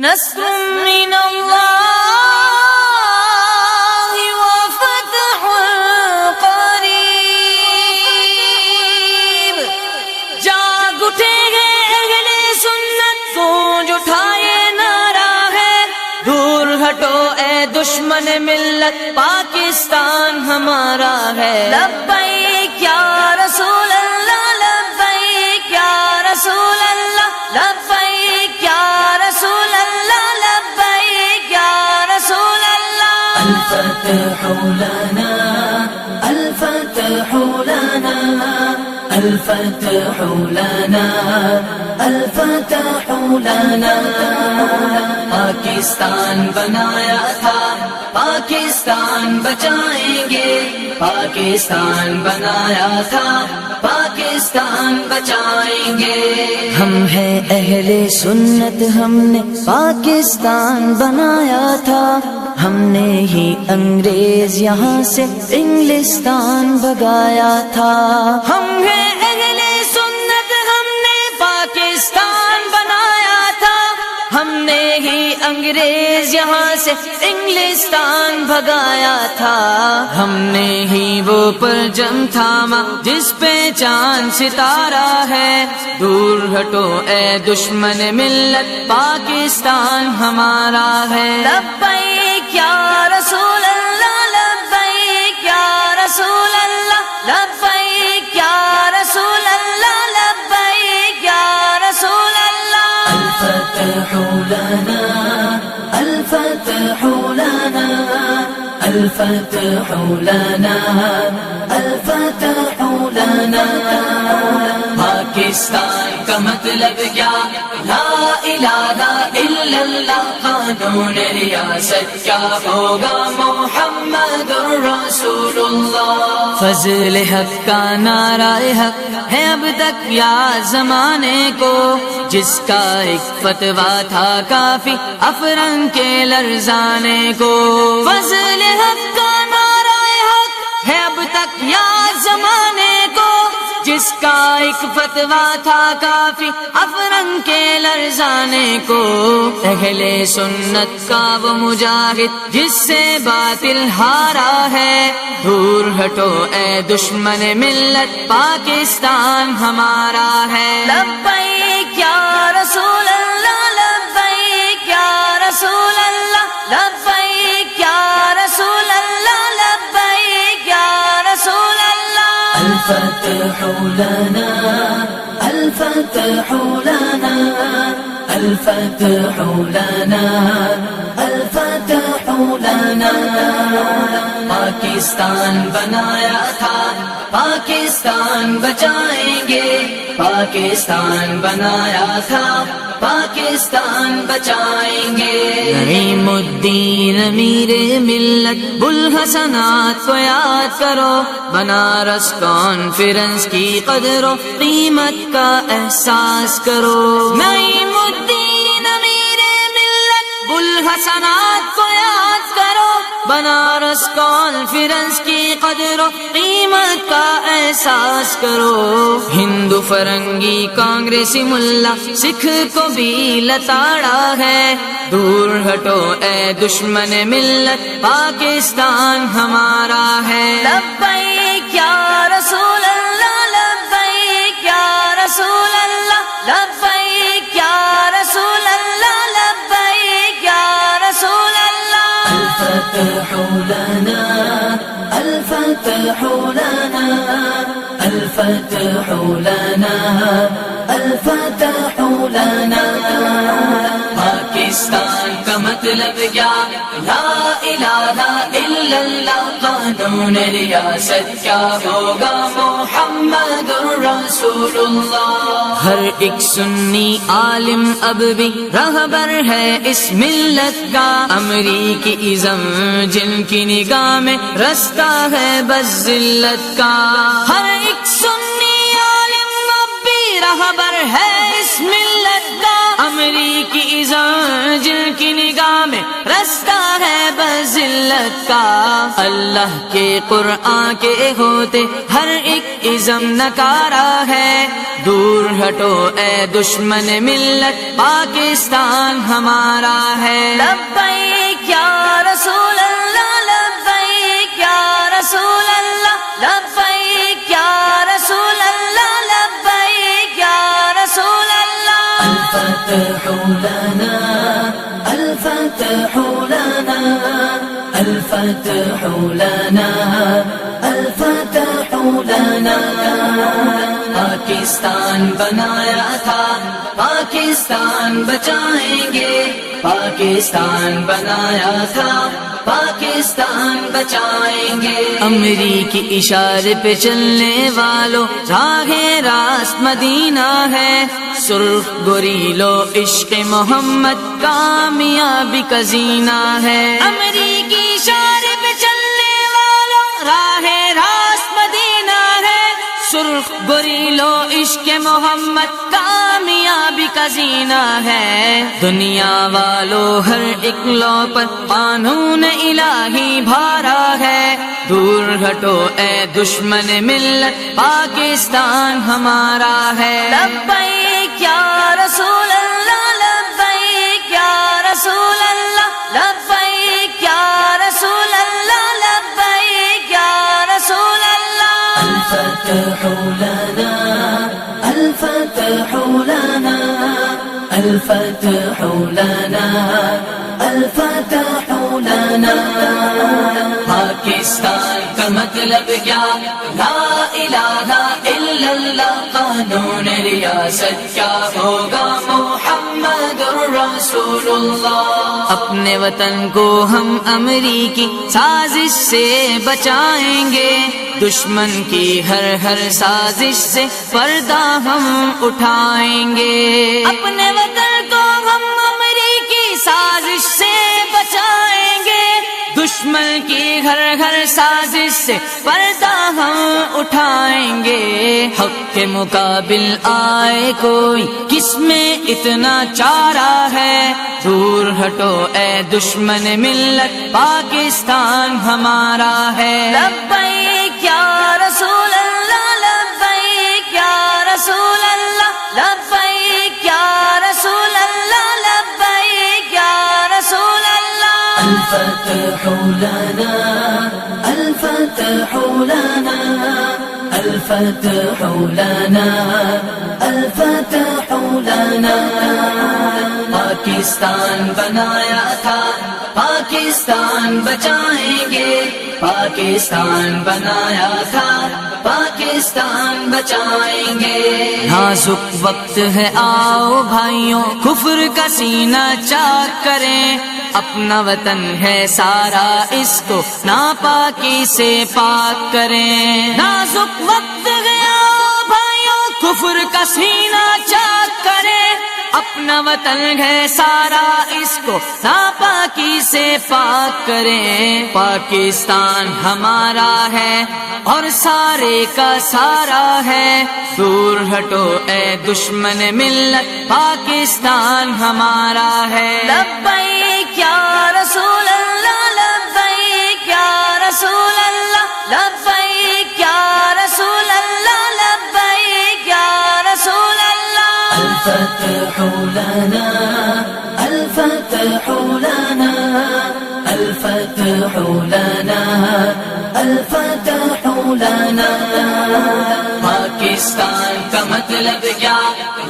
نصر من اللہ وفتح قریب، جاگ اٹھے گے اہل سنت، گونج اٹھائے نعرہ ہے، دور ہٹو اے دشمن ملت، پاکستان ہمارا ہے۔ لبیک یا رسول اللہ، لبیک یا رسول اللہ، لبیک یا رسول اللہ، لبیک یا رسول اللہ۔ الفتح لنا، الفتح لنا، الفتح لنا، الفتح لنا۔ پاکستان بنایا تھا، پاکستان بچائیں گے، پاکستان بنایا تھا، پاکستان بچائیں گے۔ ہم ہیں اہل سنت، ہم نے پاکستان بنایا تھا، ہم نے ہی انگریز یہاں سے انگلستان بھگایا تھا۔ ہم ہیں اہل سنت، ہم نے پاکستان بنایا تھا، ہم نے ہی انگریز یہاں سے انگلستان بھگایا تھا۔ ہم نے ہی وہ پرچم تھاما جس پہ چاند ستارہ ہے، دور ہٹو اے دشمن ملت، پاکستان ہمارا ہے۔ لبیک یا رسول اللہ، لبیک یا رسول اللہ، لبیک یا رسول اللہ، لبیک یا رسول اللہ۔ الفتح لنا، الفتح لنا، الفتح لنا، الفتح لنا۔ پاکستان کا مطلب کیا؟ لا الہ الا اللہ، قانون ریاست کیا ہوگا؟ محمد رسول اللہ۔ فضل حق کا نعرہ حق ہے اب تک یا زمانے کو، جس کا ایک فتویٰ تھا کافی افرن کے لرزانے کو۔ فضل حق کا نعرہ حق ہے اب تک یا زمانے کو، جس کا ایک فتویٰ تھا کافی افرن کے لرزانے کو۔ اہل سنت کا وہ مجاہد جس سے باطل ہارا ہے، دور ہٹو اے دشمن ملت، پاکستان ہمارا ہے۔ لبیک یا رسول اللہ، لبیک یا رسول اللہ، لبیک یا رسول اللہ، لبیک یا رسول اللہ۔ الفتح لنا، الفتح لنا، الفتح لنا، الفتح لنا۔ پاکستان بنایا تھا، پاکستان بچائیں گے، پاکستان بنایا تھا، پاکستان بچائیں گے۔ نعیم الدین امیر ملت بوالحسنات کو یاد کرو، بنارس کانفرنس کی قدر و قیمت کا احساس کرو۔ نعیم الدین امیر ملت بوالحسنات کو یاد کرو، بنارس کانفرنس کی قدر و قیمت کا احساس کرو۔ ہندو فرنگی کانگریسی ملا سکھ کو بھی لتاڑا ہے، دور ہٹو اے دشمن ملت، پاکستان ہمارا ہے۔ لبیک یا رسول اللہ، لبیک یا رسول اللہ، لبیک یا رسول اللہ، لبیک یا رسول اللہ۔ الفتح لنا، الفتح لنا، الفتح لنا، الفتح لنا۔ پاکستان کا مطلب کیا؟ لا الہ الا اللہ، قانون ریاست کیا ہوگا؟ محمد رسول اللہ۔ ہر ایک سنی عالم اب بھی رہبر ہے اس ملت کا، امریکی ازم جن کی نگاہ میں رستہ ہے بس ذلت کا۔ ہر ایک سنی عالم اب بھی رہبر ہے اس ملت کا، امریکی ازم جن کی نگاہ میں رستہ ہے بس ذلت ملت کا، اللہ کے قرآن کے ہوتے ہر ایک ازم نکارا ہے، دور ہٹو اے دشمن ملت پاکستان ہمارا ہے۔ لبیک یا رسول اللہ، لبیک یا رسول اللہ، لبیک یا رسول اللہ، لبیک یا رسول اللہ۔ الفتح لنا، الفتح لنا، الفتح لنا، الفتح لنا۔ پاکستان بنایا تھا، پاکستان بچائیں گے، پاکستان بنایا تھا، پاکستان بچائیں گے۔ امریکی اشارے پہ چلنے والوں راہ راست مدینہ ہے، سرخ گریلو عشق محمد کامیابی کا زینہ ہے۔ امریکی اشارے پہ چلنے والوں راہ راست مدینہ ہے، سرخ گریلو عشق محمد کامیابی کا زینہ ہے۔ دنیا والوں ہر ایک لو پر قانون الہی بھارا ہے، دور ہٹو اے دشمن ملت پاکستان ہمارا ہے۔ لبیک یا رسول اللہ، لبیک یا رسول اللہ، لبیک یا رسول اللہ، لبیک یا رسول اللہ۔ الفتح لنا، الفتح لنا، الفتح لنا، الفتح لنا۔ پاکستان کا مطلب کیا؟ لا الہ الا اللہ، قانون ریاست کیا ہوگا؟ محمد رسول اللہ۔ اپنے وطن کو ہم امریکی سازش سے بچائیں گے، دشمن کی ہر سازش سے پردہ ہم اٹھائیں گے۔ اپنے وطن کو ہم امریکی سازش سے بچائیں گے، دشمن کی ہر سازش سے پردہ ہم اٹھائیں گے۔ حق کے مقابل آئے کوئی، کس میں اتنا چارہ ہے، دور ہٹو اے دشمن ملت پاکستان ہمارا ہے۔ لبیک یا رسول اللہ، لبیک یا رسول اللہ، لبیک یا رسول اللہ، لبیک یا رسول اللہ۔ الفتح لنا، الفتح لنا، الفتح لنا، الفتح لنا۔ پاکستان بنایا تھا، پاکستان بچائیں گے، پاکستان بنایا تھا، پاکستان بچائیں گے۔ نازک وقت ہے، آؤ بھائیوں کفر کا سینہ چاک کریں، اپنا وطن ہے سارا، اس کو ناپاکی سے پاک کریں۔ نازک وقت ہے، آؤ بھائیوں کفر کا سینہ چاک کریں، اپنا وطن ہے سارا، اس کو ناپاکی سے پاک کریں۔ پاکستان ہمارا ہے اور سارے کا سارا ہے، دور ہٹو اے دشمن ملت پاکستان ہمارا ہے۔ لبیک یا رسول اللہ، لبیک یا رسول اللہ، لبیک یا رسول اللہ، لبیک یا رسول اللہ۔ الفتح لنا، الفتح لنا، الفتح لنا، الفتح لنا۔ پاکستان کا مطلب کیا؟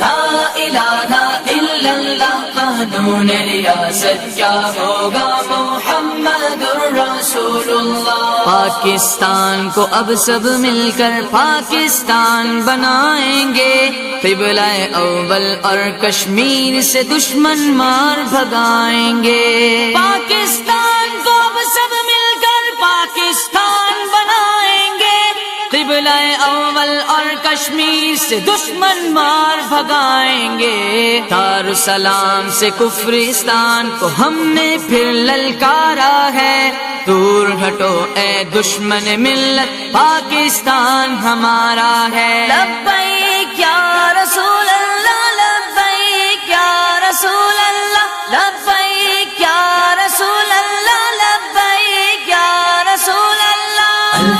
لا الہ الا اللہ، قانون ریاست کیا ہوگا؟ محمد رسول اللہ۔ پاکستان کو اب سب مل کر پاکستان بنائیں گے، قبلہ اول اور کشمیر سے دشمن مار بھگائیں گے۔ پاکستان کو اب سب مل کر پاکستان بنائیں گے، قبلہ اول اور کشمیر سے دشمن مار بھگائیں گے۔ دارالسلام سے کفرستان کو ہم نے پھر للکارا ہے، دور ہٹو اے دشمن ملت پاکستان ہمارا ہے۔ لبیک یا رسول اللہ، لبیک یا رسول اللہ، لبیک یا رسول اللہ، لبیک